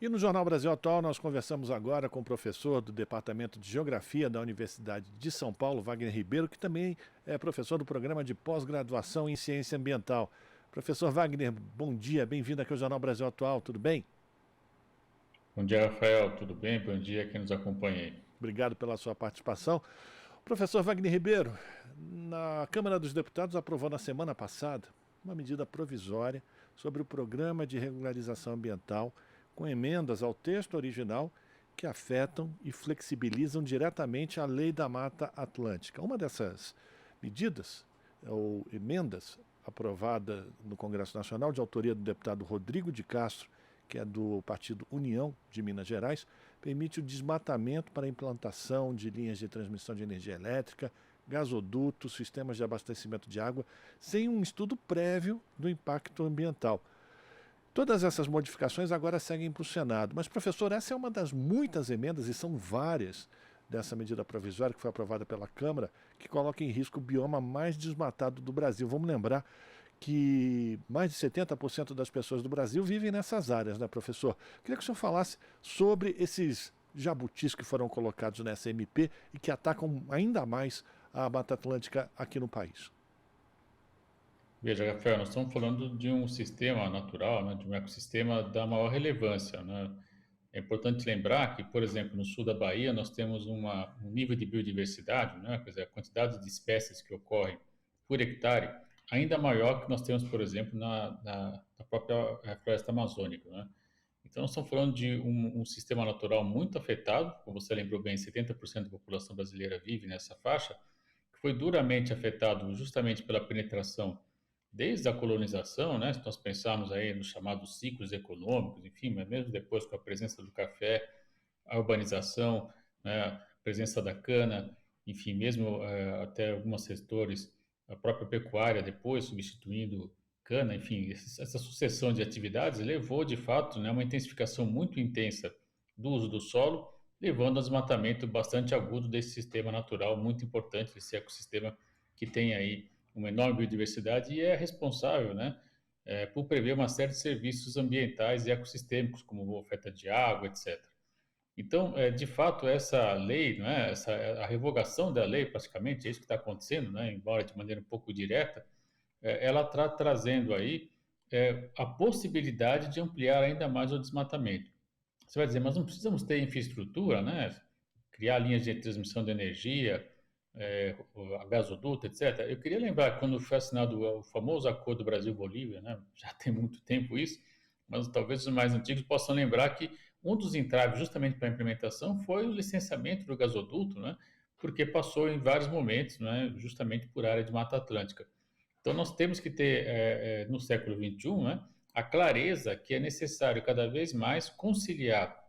E no Jornal Brasil Atual nós conversamos agora com o professor do Departamento de Geografia da Universidade de São Paulo, Wagner Ribeiro, que também é professor do programa de pós-graduação em Ciência Ambiental. Professor Wagner, bom dia, bem-vindo aqui ao Jornal Brasil Atual, tudo bem? Bom dia, Rafael. Tudo bem? Bom dia a quem nos acompanha aí. Obrigado pela sua participação. Professor Wagner Ribeiro, na Câmara dos Deputados aprovou na semana passada uma medida provisória sobre o Programa de Regularização Ambiental, com emendas ao texto original que afetam e flexibilizam diretamente a Lei da Mata Atlântica. Uma dessas medidas, ou emendas, aprovada no Congresso Nacional, de autoria do deputado Rodrigo de Castro, que é do Partido União de Minas Gerais, permite o desmatamento para a implantação de linhas de transmissão de energia elétrica, gasodutos, sistemas de abastecimento de água, sem um estudo prévio do impacto ambiental. Todas essas modificações agora seguem para o Senado. Mas, professor, essa é uma das muitas emendas, e são várias, dessa medida provisória que foi aprovada pela Câmara, que coloca em risco o bioma mais desmatado do Brasil. Vamos lembrar que mais de 70% das pessoas do Brasil vivem nessas áreas, né, professor? Queria que o senhor falasse sobre esses jabutis que foram colocados nessa MP e que atacam ainda mais a Mata Atlântica aqui no país. Veja, Rafael, nós estamos falando de um sistema natural, né, de um ecossistema da maior relevância, né? É importante lembrar que, por exemplo, no sul da Bahia, nós temos um nível de biodiversidade, né, quer dizer, a quantidade de espécies que ocorrem por hectare, ainda maior que nós temos, por exemplo, na própria floresta amazônica, né? Então, nós estamos falando de um sistema natural muito afetado, como você lembrou bem, 70% da população brasileira vive nessa faixa, que foi duramente afetado justamente pela penetração desde a colonização, né? Se nós pensarmos aí nos chamados ciclos econômicos, enfim, mas mesmo depois com a presença do café, a urbanização, né? A presença da cana, enfim, mesmo até alguns setores, a própria pecuária depois substituindo cana, enfim, essa sucessão de atividades levou de fato, né, uma intensificação muito intensa do uso do solo, levando ao desmatamento bastante agudo desse sistema natural muito importante, esse ecossistema que tem aí uma enorme biodiversidade e é responsável, né, por prever uma série de serviços ambientais e ecossistêmicos, como oferta de água, etc. Então, de fato, essa lei, né, a revogação da lei, praticamente, é isso que está acontecendo, né, embora de maneira um pouco direta, ela está trazendo aí a possibilidade de ampliar ainda mais o desmatamento. Você vai dizer, mas não precisamos ter infraestrutura, né? Criar linhas de transmissão de energia, a gasoduto, etc. Eu queria lembrar quando foi assinado o famoso Acordo Brasil-Bolívia, né? Já tem muito tempo isso, mas talvez os mais antigos possam lembrar que um dos entraves justamente para a implementação foi o licenciamento do gasoduto, né? Porque passou em vários momentos, né? Justamente por área de Mata Atlântica. Então, nós temos que ter, no século XXI, né, a clareza que é necessário cada vez mais conciliar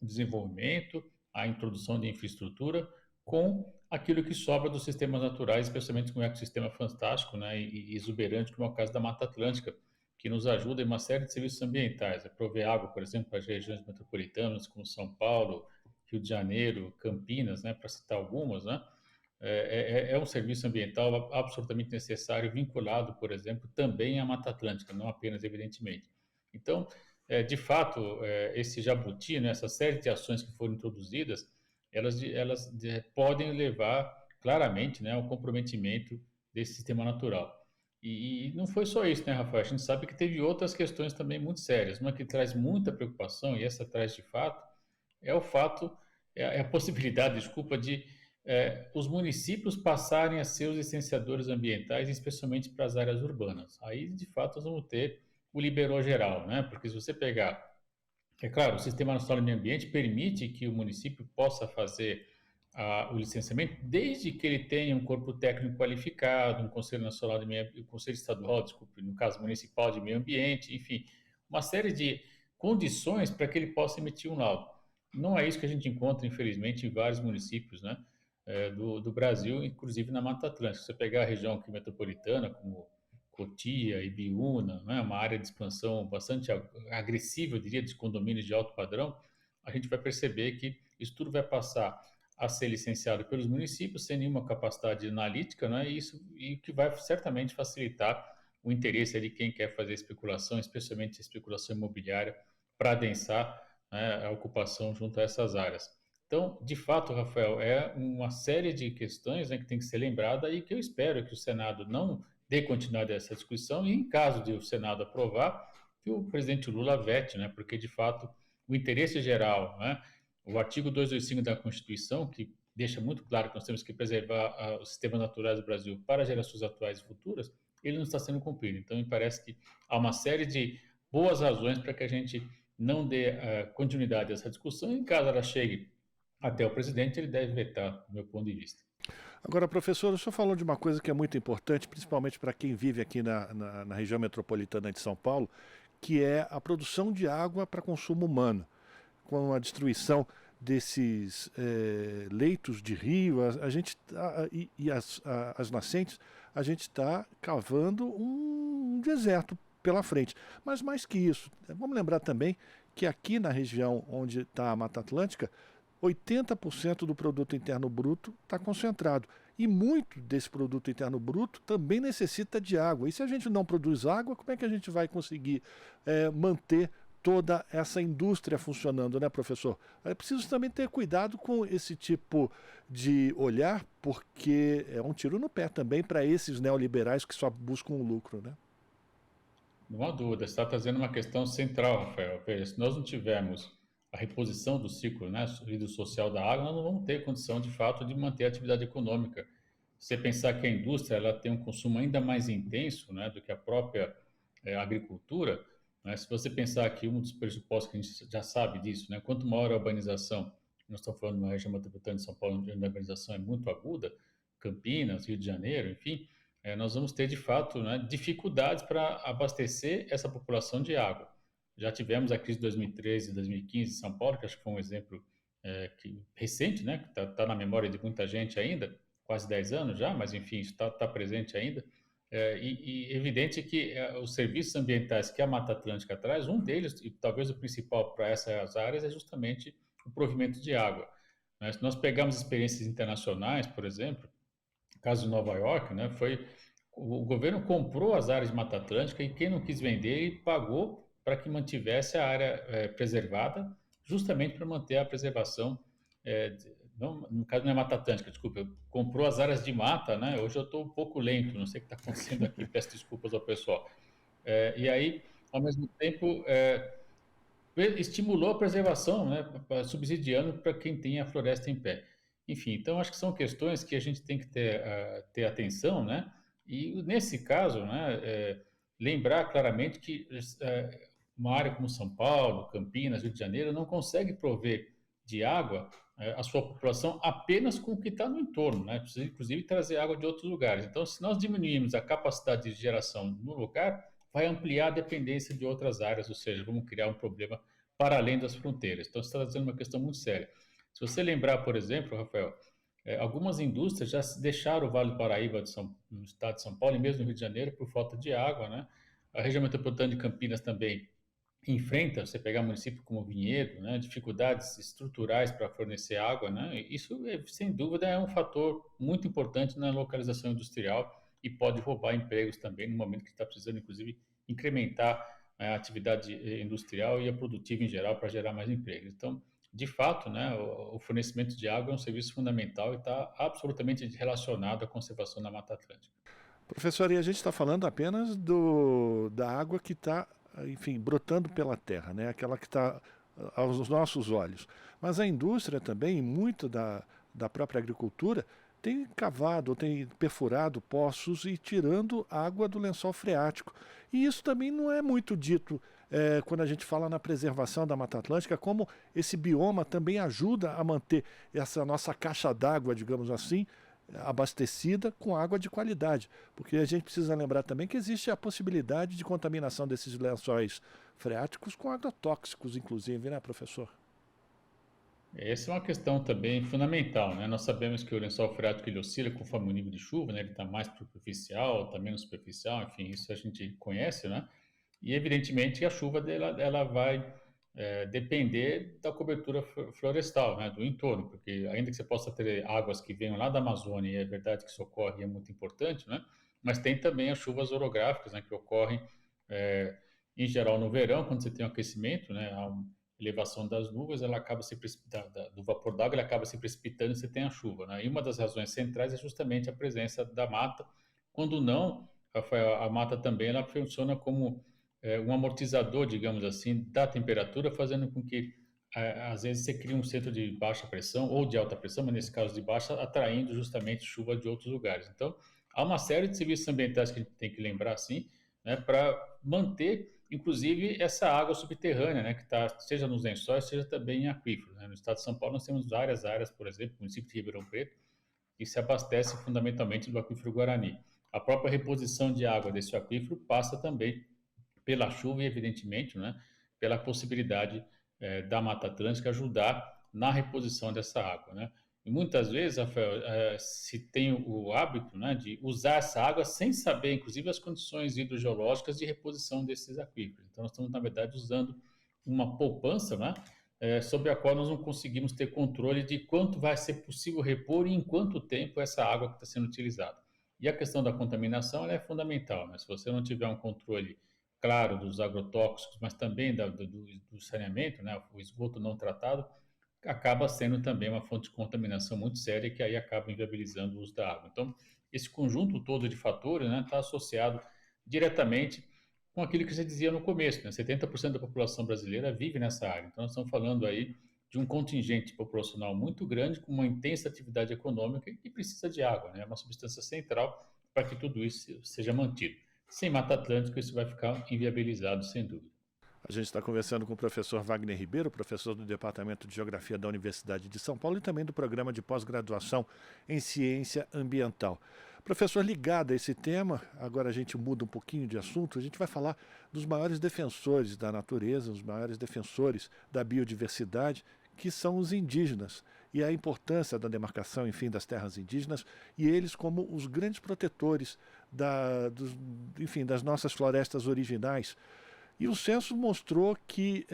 o desenvolvimento, a introdução de infraestrutura, com aquilo que sobra dos sistemas naturais, especialmente com um ecossistema fantástico, né, e exuberante, como é o caso da Mata Atlântica, que nos ajuda em uma série de serviços ambientais, a prover água, por exemplo, para as regiões metropolitanas, como São Paulo, Rio de Janeiro, Campinas, né, para citar algumas, né, é um serviço ambiental absolutamente necessário, vinculado, por exemplo, também à Mata Atlântica, não apenas, evidentemente. Então, de fato, esse jabuti, né, essa série de ações que foram introduzidas, elas podem levar claramente, né, ao comprometimento desse sistema natural. E não foi só isso, né, Rafael? A gente sabe que teve outras questões também muito sérias. Uma que traz muita preocupação, e essa traz de fato, é o fato, é a possibilidade, desculpa, de os municípios passarem a ser os licenciadores ambientais, especialmente para as áreas urbanas. Aí, de fato, nós vamos ter o liberou geral, né? Porque se você pegar, é claro, o Sistema Nacional de Meio Ambiente permite que o município possa fazer o licenciamento, desde que ele tenha um corpo técnico qualificado, um Conselho Nacional de Meio, um Conselho Estadual, desculpe, no caso municipal de meio ambiente, enfim, uma série de condições para que ele possa emitir um laudo. Não é isso que a gente encontra, infelizmente, em vários municípios, né, do Brasil, inclusive na Mata Atlântica. Se você pegar a região aqui metropolitana, como Cotia, Ibiúna, né, uma área de expansão bastante agressiva, eu diria, de condomínios de alto padrão, a gente vai perceber que isso tudo vai passar a ser licenciado pelos municípios sem nenhuma capacidade analítica, né, e que vai certamente facilitar o interesse de quem quer fazer especulação, especialmente especulação imobiliária, para adensar né, a ocupação junto a essas áreas. Então, de fato, Rafael, é uma série de questões, né, que tem que ser lembrada e que eu espero que o Senado não dê continuidade a essa discussão e, em caso de o Senado aprovar, que o presidente Lula vete, né, porque, de fato, o interesse geral, né, o artigo 225 da Constituição, que deixa muito claro que nós temos que preservar os sistemas naturais do Brasil para gerações atuais e futuras, ele não está sendo cumprido. Então, me parece que há uma série de boas razões para que a gente não dê continuidade a essa discussão. Em caso ela chegue até o presidente, ele deve vetar, do meu ponto de vista. Agora, professor, o senhor falou de uma coisa que é muito importante, principalmente para quem vive aqui na região metropolitana de São Paulo, que é a produção de água para consumo humano. Com a destruição desses leitos de rio, a gente e as nascentes, a gente está cavando um deserto pela frente. Mas mais que isso, vamos lembrar também que aqui na região onde está a Mata Atlântica, 80% do produto interno bruto está concentrado. E muito desse produto interno bruto também necessita de água. E se a gente não produz água, como é que a gente vai conseguir manter toda essa indústria funcionando, né, professor? É preciso também ter cuidado com esse tipo de olhar, porque é um tiro no pé também para esses neoliberais que só buscam o lucro, né? Não há dúvida, você está trazendo uma questão central, Rafael. Veja, se nós não tivermos a reposição do ciclo, né, do social da água, nós não vamos ter condição, de fato, de manter a atividade econômica. Se você pensar que a indústria ela tem um consumo ainda mais intenso, né, do que a própria agricultura, né, se você pensar que um dos pressupostos que a gente já sabe disso, né, quanto maior a urbanização, nós estamos falando de uma região metropolitana de São Paulo, onde a urbanização é muito aguda, Campinas, Rio de Janeiro, enfim, nós vamos ter, de fato, né, dificuldades para abastecer essa população de água. Já tivemos a crise de 2013 e 2015 em São Paulo, que acho que foi um exemplo recente, né, que está na memória de muita gente ainda, quase 10 anos já, mas enfim, isso está presente ainda. E evidente que os serviços ambientais que a Mata Atlântica traz, um deles, e talvez o principal para essas áreas, é justamente o provimento de água. Né? Se nós pegarmos experiências internacionais, por exemplo, caso de Nova York, né, foi o governo comprou as áreas de Mata Atlântica e quem não quis vender, ele pagou para que mantivesse a área preservada, justamente para manter a preservação. Não, no caso não é Mata Atlântica, desculpa, comprou as áreas de mata, né? Hoje eu estou um pouco lento, não sei o que está acontecendo aqui, peço desculpas ao pessoal. E aí, ao mesmo tempo, estimulou a preservação, né, subsidiando para quem tem a floresta em pé. Enfim, então acho que são questões que a gente tem que ter atenção, né? E nesse caso, né, lembrar claramente que uma área como São Paulo, Campinas, Rio de Janeiro não consegue prover de água a sua população apenas com o que está no entorno, né? Precisa inclusive trazer água de outros lugares. Então, se nós diminuirmos a capacidade de geração no lugar, vai ampliar a dependência de outras áreas, ou seja, vamos criar um problema para além das fronteiras. Então, você está trazendo uma questão muito séria. Se você lembrar, por exemplo, Rafael, algumas indústrias já deixaram o Vale do Paraíba no estado de São Paulo e mesmo no Rio de Janeiro por falta de água, né? A região metropolitana de Campinas também enfrenta, você pegar município como Vinhedo, né, dificuldades estruturais para fornecer água, né? Isso, sem dúvida, é um fator muito importante na localização industrial e pode roubar empregos também no momento que está precisando, inclusive, incrementar a atividade industrial e a produtiva em geral para gerar mais empregos. Então, de fato, né, o fornecimento de água é um serviço fundamental e está absolutamente relacionado à conservação da Mata Atlântica. Professor, e a gente está falando apenas da água que está, enfim, brotando pela terra, né? Aquela que está aos nossos olhos. Mas a indústria também, muito da própria agricultura, tem cavado, tem perfurado poços e tirando água do lençol freático. E isso também não é muito dito quando a gente fala na preservação da Mata Atlântica, como esse bioma também ajuda a manter essa nossa caixa d'água, digamos assim, abastecida com água de qualidade. Porque a gente precisa lembrar também que existe a possibilidade de contaminação desses lençóis freáticos com agrotóxicos, inclusive, né, professor? Essa é uma questão também fundamental, né? Nós sabemos que o lençol freático ele oscila conforme o nível de chuva, né? Ele está mais superficial, está menos superficial, enfim, isso a gente conhece, né? E evidentemente a chuva dela, ela vai depender da cobertura florestal, né? Do entorno, porque ainda que você possa ter águas que venham lá da Amazônia, e é verdade que isso ocorre e é muito importante, né? Mas tem também as chuvas orográficas, né? Que ocorrem em geral no verão, quando você tem um aquecimento, né? elevação das nuvens, ela acaba se precipitando, do vapor d'água, ele acaba se precipitando e você tem a chuva, né? E uma das razões centrais é justamente a presença da mata. Quando não, Rafael, a mata também ela funciona como um amortizador, digamos assim, da temperatura, fazendo com que às vezes você cria um centro de baixa pressão ou de alta pressão, mas nesse caso de baixa, atraindo justamente chuva de outros lugares. Então, há uma série de serviços ambientais que a gente tem que lembrar, sim, né, para manter, inclusive, essa água subterrânea, né, que está, seja nos lençóis, seja também em aquíferos, né? No estado de São Paulo, nós temos várias áreas, por exemplo, no município de Ribeirão Preto, que se abastece fundamentalmente do aquífero Guarani. A própria reposição de água desse aquífero passa também pela chuva e, evidentemente, né, pela possibilidade da Mata Atlântica ajudar na reposição dessa água, né? E muitas vezes, Rafael, se tem o hábito, né, de usar essa água sem saber, inclusive, as condições hidrogeológicas de reposição desses aquíferos. Então, nós estamos, na verdade, usando uma poupança, né, sobre a qual nós não conseguimos ter controle de quanto vai ser possível repor e em quanto tempo essa água que está sendo utilizada. E a questão da contaminação ela é fundamental, né? Se você não tiver um controle claro dos agrotóxicos, mas também do saneamento, né, o esgoto não tratado, acaba sendo também uma fonte de contaminação muito séria que aí acaba inviabilizando o uso da água. Então, esse conjunto todo de fatores está associado diretamente com aquilo que você dizia no começo, né? 70% da população brasileira vive nessa área. Então, nós estamos falando aí de um contingente populacional muito grande, com uma intensa atividade econômica e precisa de água, né? É uma substância central para que tudo isso seja mantido. Sem Mata Atlântica, isso vai ficar inviabilizado, sem dúvida. A gente está conversando com o professor Wagner Ribeiro, professor do Departamento de Geografia da Universidade de São Paulo e também do Programa de Pós-Graduação em Ciência Ambiental. Professor, ligado a esse tema, agora a gente muda um pouquinho de assunto, a gente vai falar dos maiores defensores da natureza, os maiores defensores da biodiversidade, que são os indígenas, e a importância da demarcação, enfim, das terras indígenas, e eles como os grandes protetores enfim, das nossas florestas originais. E o censo mostrou que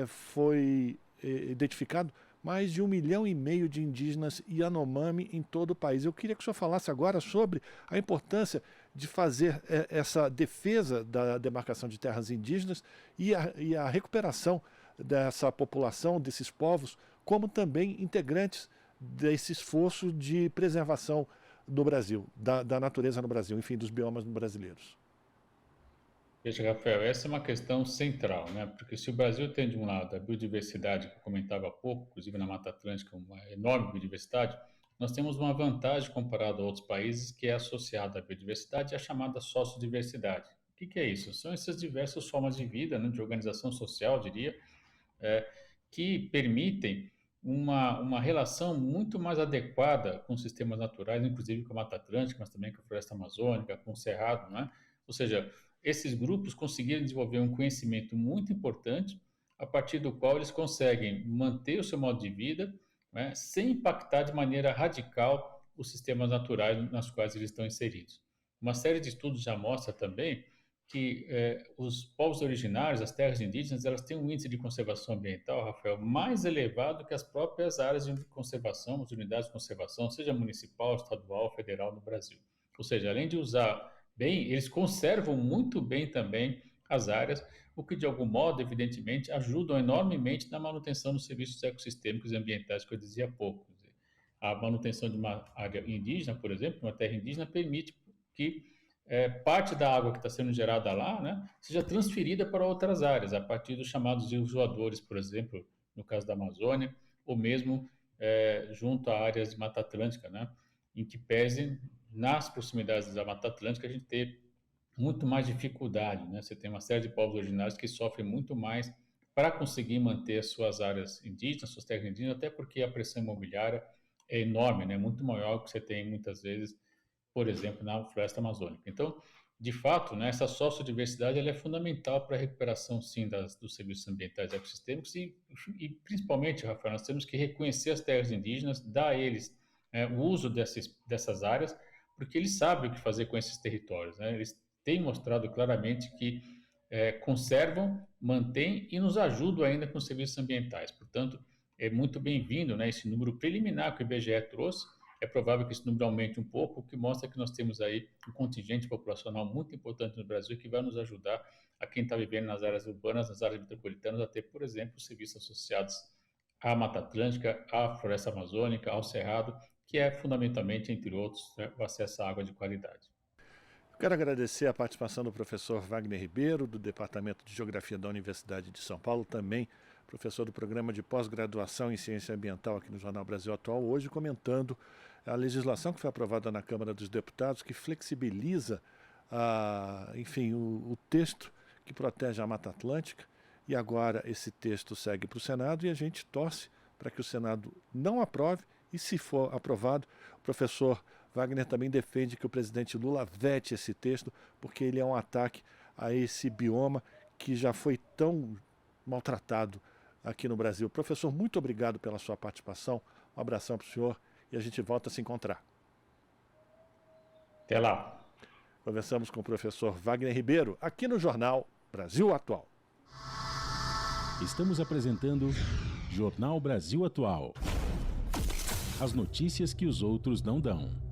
foi identificado mais de 1,5 milhão de indígenas Yanomami em todo o país. Eu queria que o senhor falasse agora sobre a importância de fazer essa defesa da demarcação de terras indígenas e a recuperação dessa população, desses povos, como também integrantes desse esforço de preservação do Brasil, da natureza no Brasil, enfim, dos biomas brasileiros. Veja, Rafael, essa é uma questão central, né? Porque se o Brasil tem, de um lado, a biodiversidade que eu comentava há pouco, inclusive na Mata Atlântica, uma enorme biodiversidade, nós temos uma vantagem comparado a outros países que é associada à biodiversidade e à chamada sociodiversidade. O que é isso? São essas diversas formas de vida, né, de organização social, diria, é, que permitem uma relação muito mais adequada com sistemas naturais, inclusive com a Mata Atlântica, mas também com a Floresta Amazônica, com o Cerrado, né? Ou seja, esses grupos conseguiram desenvolver um conhecimento muito importante, a partir do qual eles conseguem manter o seu modo de vida, né, sem impactar de maneira radical os sistemas naturais nas quais eles estão inseridos. Uma série de estudos já mostra também que os povos originários, as terras indígenas, elas têm um índice de conservação ambiental, Rafael, mais elevado que as próprias áreas de conservação, as unidades de conservação, seja municipal, estadual, federal no Brasil. Ou seja, além de usar bem, eles conservam muito bem também as áreas, o que de algum modo, evidentemente, ajudam enormemente na manutenção dos serviços ecossistêmicos e ambientais que eu dizia há pouco. A manutenção de uma área indígena, por exemplo, uma terra indígena, permite que parte da água que está sendo gerada lá, né, seja transferida para outras áreas, a partir dos chamados rios voadores, por exemplo, no caso da Amazônia, ou mesmo junto a áreas de Mata Atlântica, né, em que pese nas proximidades da Mata Atlântica a gente ter muito mais dificuldade, né? Você tem uma série de povos originários que sofrem muito mais para conseguir manter suas áreas indígenas, suas terras indígenas, até porque a pressão imobiliária é enorme, né? Muito maior que você tem muitas vezes, por exemplo, na floresta amazônica. Então, de fato, né, essa sociodiversidade ela é fundamental para a recuperação, sim, dos serviços ambientais e ecossistêmicos e, principalmente, Rafael, nós temos que reconhecer as terras indígenas, dar a eles o uso dessas áreas, porque eles sabem o que fazer com esses territórios, né? Eles têm mostrado claramente que conservam, mantêm e nos ajudam ainda com os serviços ambientais. Portanto, é muito bem-vindo, né, esse número preliminar que o IBGE trouxe, é provável que esse número aumente um pouco, o que mostra que nós temos aí um contingente populacional muito importante no Brasil que vai nos ajudar a quem está vivendo nas áreas urbanas, nas áreas metropolitanas, a ter, por exemplo, serviços associados à Mata Atlântica, à Floresta Amazônica, ao Cerrado, que é fundamentalmente, entre outros, né, o acesso à água de qualidade. Quero agradecer a participação do professor Wagner Ribeiro, do Departamento de Geografia da Universidade de São Paulo, também professor do Programa de Pós-Graduação em Ciência Ambiental aqui no Jornal Brasil Atual, hoje comentando a legislação que foi aprovada na Câmara dos Deputados, que flexibiliza, enfim, o texto que protege a Mata Atlântica, e agora esse texto segue para o Senado e a gente torce para que o Senado não aprove, e se for aprovado, o professor Wagner também defende que o presidente Lula vete esse texto, porque ele é um ataque a esse bioma que já foi tão maltratado aqui no Brasil. Professor, muito obrigado pela sua participação. Um abração para o senhor e a gente volta a se encontrar. Até lá. Conversamos com o professor Wagner Ribeiro, aqui no Jornal Brasil Atual. Estamos apresentando Jornal Brasil Atual. As notícias que os outros não dão.